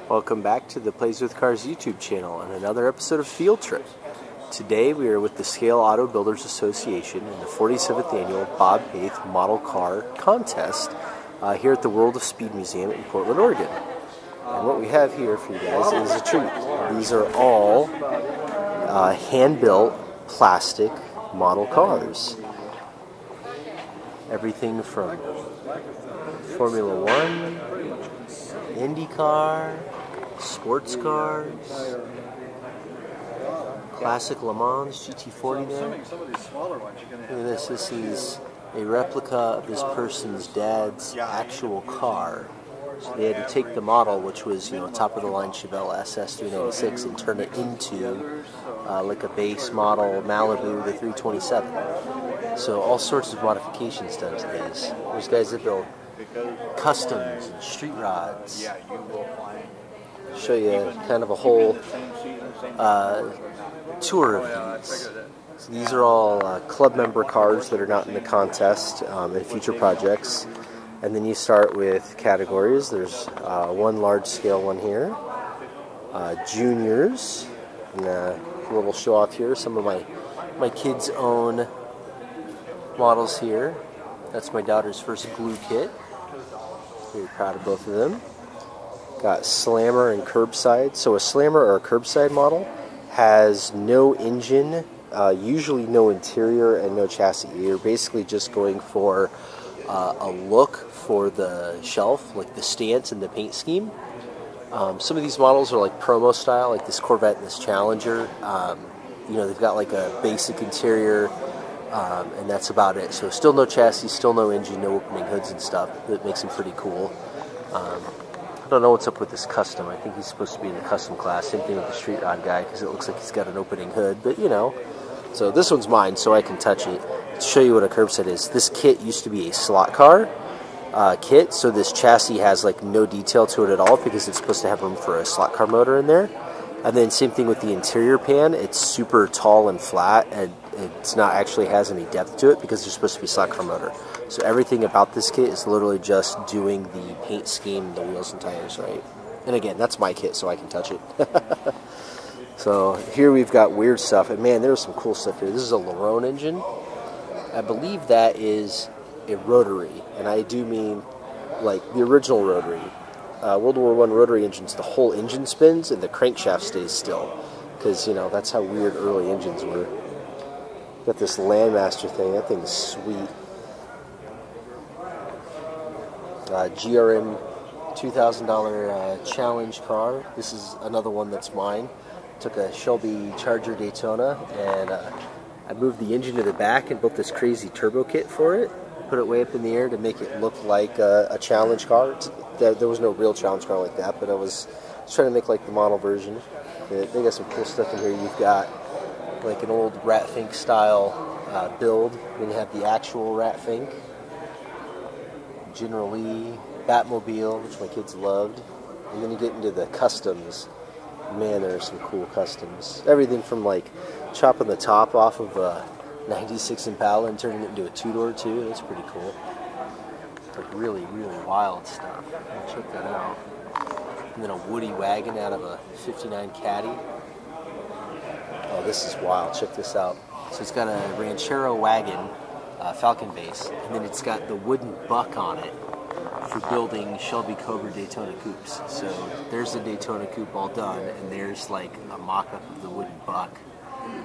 Welcome back to the Plays with Cars YouTube channel and another episode of Field Trip. Today we are with the Scale Auto Builders Association in the 47th annual Bob Paeth Model Car Contest here at the World of Speed Museum in Portland, Oregon. And what we have here for you guys is a treat. These are all hand-built plastic model cars. Everything from Formula One, IndyCar, sports cars, classic Le Mans, GT40 there. Look at this. This is a replica of this person's dad's actual car. So they had to take the model, which was, top-of-the-line Chevelle SS396, and turn it into like a base model Malibu, the 327. So all sorts of modifications done to these. There's guys that build customs and street rods. Show you kind of a whole tour of these. So these are all club member cars that are not in the contest and future projects. And then you start with categories. There's one large scale one here, juniors, and a little show off here. Some of my kids' own models here. That's my daughter's first glue kit. Very proud of both of them. Got slammer and curbside. So a slammer or a curbside model has no engine, usually no interior and no chassis. You're basically just going for a look for the shelf, like the stance and the paint scheme. Some of these models are like promo style, like this Corvette and this Challenger. They've got like a basic interior, and that's about it. So still no chassis, still no engine, no opening hoods and stuff. That makes them pretty cool. I don't know what's up with this custom. I think he's supposed to be in the custom class. Same thing with the street rod guy, because it looks like he's got an opening hood. But, so this one's mine, so I can touch it. To show you what a curbside is, this kit used to be a slot car kit, so this chassis has like no detail to it at all because it's supposed to have room for a slot car motor in there. And then same thing with the interior pan. It's super tall and flat, and it's not actually has any depth to it because there's supposed to be a slot car motor. So everything about this kit is literally just doing the paint scheme, the wheels and tires right. And again, that's my kit, so I can touch it. So here we've got weird stuff, and man, there's some cool stuff here. This is a Lerone engine. I believe that is a rotary, and I do mean like the original rotary. World War I rotary engines, the whole engine spins and the crankshaft stays still, because that's how weird early engines were. Got this Landmaster thing. That thing's sweet. GRM $2,000 challenge car. This is another one that's mine. Took a Shelby Charger Daytona, and I moved the engine to the back and built this crazy turbo kit for it. Put it way up in the air to make it look like a challenge car. There was no real challenge car like that, but I was trying to make like the model version. They got some cool stuff in here. You've got like an old Rat Fink style build. Then you have the actual Rat Fink, General Lee, Batmobile, which my kids loved. And then you get into the customs. Man, there are some cool customs. Everything from like chopping the top off of a 96 Impala and turning it into a two-door too. That's pretty cool. Like really, really wild stuff. Check that out. And then a Woody wagon out of a 59 Caddy. Oh, this is wild. Check this out. So it's got a Ranchero wagon, Falcon base, and then it's got the wooden buck on it for building Shelby Cobra Daytona coupes. So there's the Daytona coupe all done, and there's like a mock-up of the wooden buck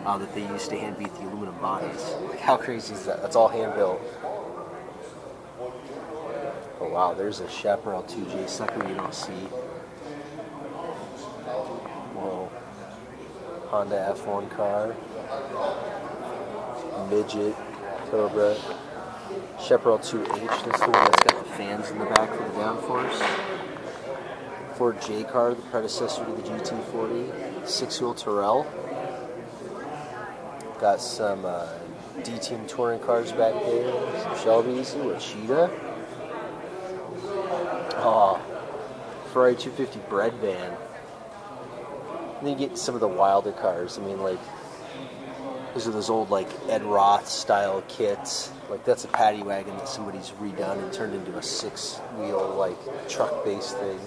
that they used to hand beat the aluminum bodies. Like, how crazy is that? That's all hand built. Oh wow, there's a Chaparral 2J sucker you don't see. Whoa. Honda F1 car. Midget. Cobra. Chaparral 2H, that's the one that's got the fans in the back for the downforce. Ford J car, the predecessor to the GT40. Six-wheel Terrell. Got some D-Team touring cars back there. Some Shelbys. Ooh, a Cheetah. Oh, Ferrari 250 bread van. And then you get some of the wilder cars. I mean, like, these are those old, like, Ed Roth style kits. Like, that's a paddy wagon that somebody's redone and turned into a six-wheel, like, truck-based thing.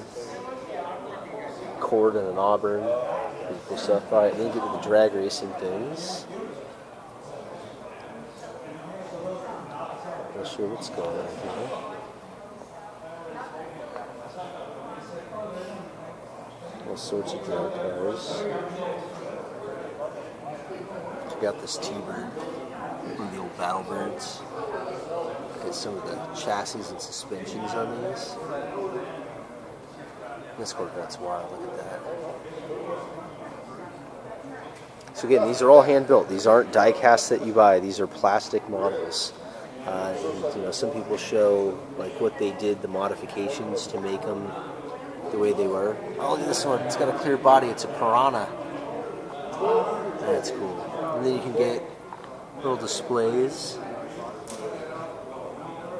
Accord and an Auburn. Pretty cool stuff. Alright, then get to the drag racing things. Not sure what's going on here. All sorts of drag cars. We got this T-Bird, one of the old Battle Birds. Get some of the chassis and suspensions on these. This Corvette's wild, look at that. So again, these are all hand built. These aren't die casts that you buy. These are plastic models. And, you know, some people show like what they did, the modifications to make them the way they were. Oh, look at this one. It's got a clear body. It's a Piranha. That's cool. And then you can get little displays.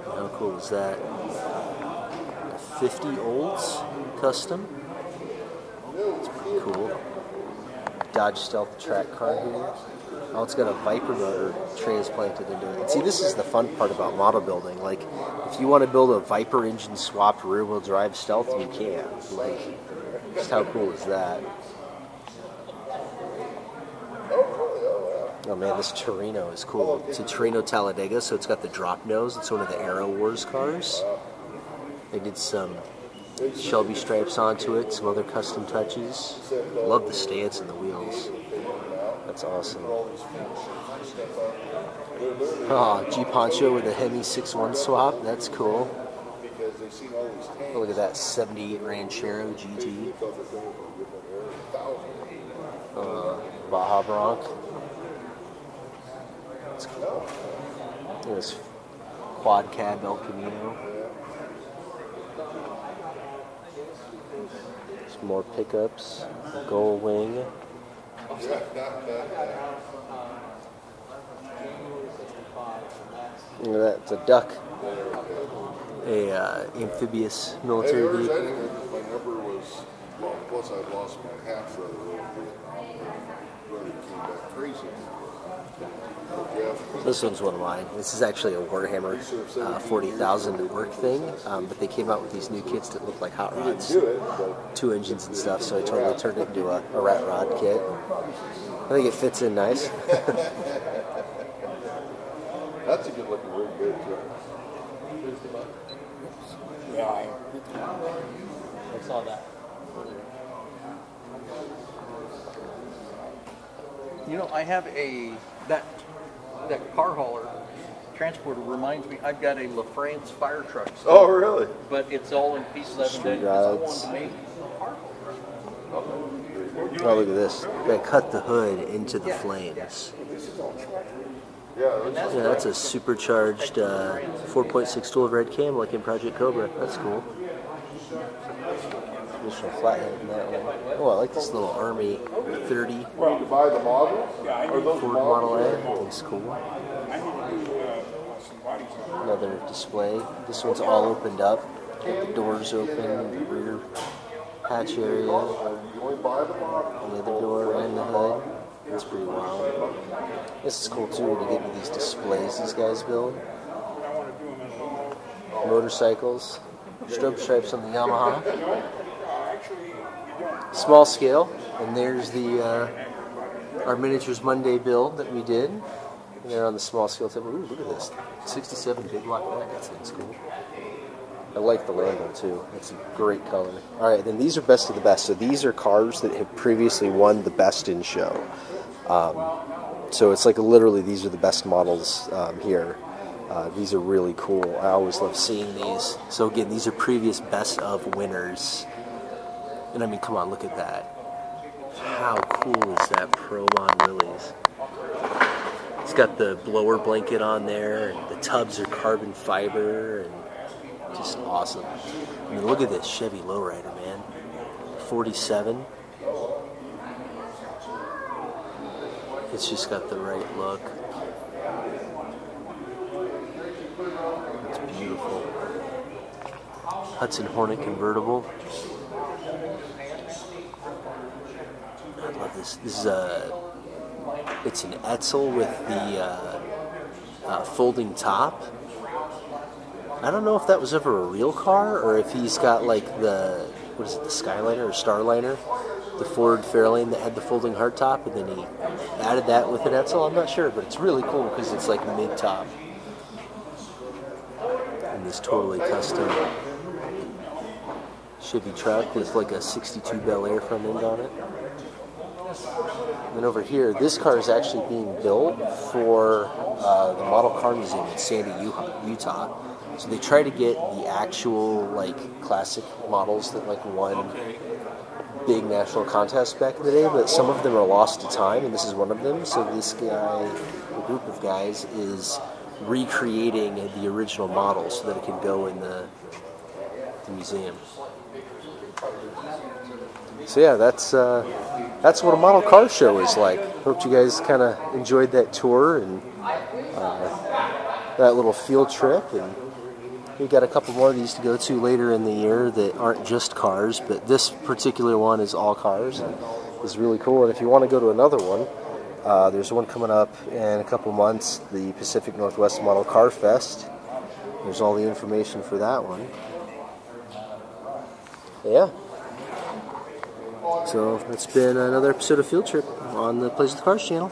How cool is that? 50 Olds custom. It's pretty cool. Dodge Stealth track car here. Oh, it's got a Viper motor transplanted into it. See, this is the fun part about model building. Like, if you want to build a Viper engine swapped rear-wheel drive Stealth, you can. Like, just how cool is that? Oh man, this Torino is cool. It's a Torino Talladega, so it's got the drop nose. It's one of the Aero Wars cars. They did some Shelby stripes onto it, some other custom touches. Love the stance and the wheels. That's awesome. Oh, G Poncho with a Hemi 6.1 swap. That's cool. Oh, look at that 78 Ranchero GT. Baja Bronc. That's cool. Look at this quad cab El Camino. Some more pickups. Gold wing. Look at that, it's a duck. A amphibious military vehicle. My number was, well, plus I lost my half brother over Vietnam. Came back crazy. This one's one of mine. This is actually a Warhammer 40,000 work thing, but they came out with these new kits that look like hot rods, 2 engines and stuff, so I totally turned it into a rat rod kit. I think it fits in nice. That's a good looking rig there, too. Yeah, I saw that. You know, I have that car hauler transporter reminds me, I've got a LaFrance fire truck. So, Oh, really? but it's all in pieces. I wanted to make a car hauler. Oh, look at this. They cut the hood into the flames. Yeah, that's a supercharged 4.6 dual red cam like in Project Cobra. That's cool. Additional flathead in that one. Oh, I like this little Army 30 Well, to buy the model? Ford Model A. That's cool. Another display. This one's all opened up. Got the doors open, the rear hatch area, the other door, and the hood. That's pretty wild. This is cool too to get into these displays these guys build. Motorcycles, strobe stripes on the Yamaha. Small scale, and there's the our Miniatures Monday build that we did. And they're on the small scale table. Ooh, look at this. 67 big block back. That thing's cool. I like the Lambo too. It's a great color. Alright, then these are best of the best. So these are cars that have previously won the best in show. So it's like literally these are the best models here. These are really cool. I always love seeing these. So again, these are previous best of winners. And I mean, come on, look at that. How cool is that Proban Willys? It's got the blower blanket on there, and the tubs are carbon fiber, and just awesome. I mean, look at this Chevy Lowrider, man. 47. It's just got the right look. It's beautiful. Hudson Hornet convertible. I love this. This is it's an Etzel with the folding top. I don't know if that was ever a real car or if he's got like the what is it, the Skyliner or Starliner, the Ford Fairlane that had the folding hardtop, and then he added that with an Edsel. I'm not sure, but it's really cool because it's like mid-top. And this totally custom Chevy truck with like a 62 Bel Air front end on it. And then over here, this car is actually being built for the Model Car Museum in Sandy, Utah. So they try to get the actual like classic models that like won big national contests back in the day, but some of them are lost to time, and this is one of them. So this guy, a group of guys, is recreating the original model so that it can go in the museum. So yeah, that's what a model car show is like. Hope you guys kind of enjoyed that tour and that little field trip. And we got a couple more of these to go to later in the year that aren't just cars, but this particular one is all cars and is really cool. And if you want to go to another one, there's one coming up in a couple months, the Pacific Northwest Model Car Fest. There's all the information for that one. Yeah. So that's been another episode of Field Trip on the Plays with Cars channel.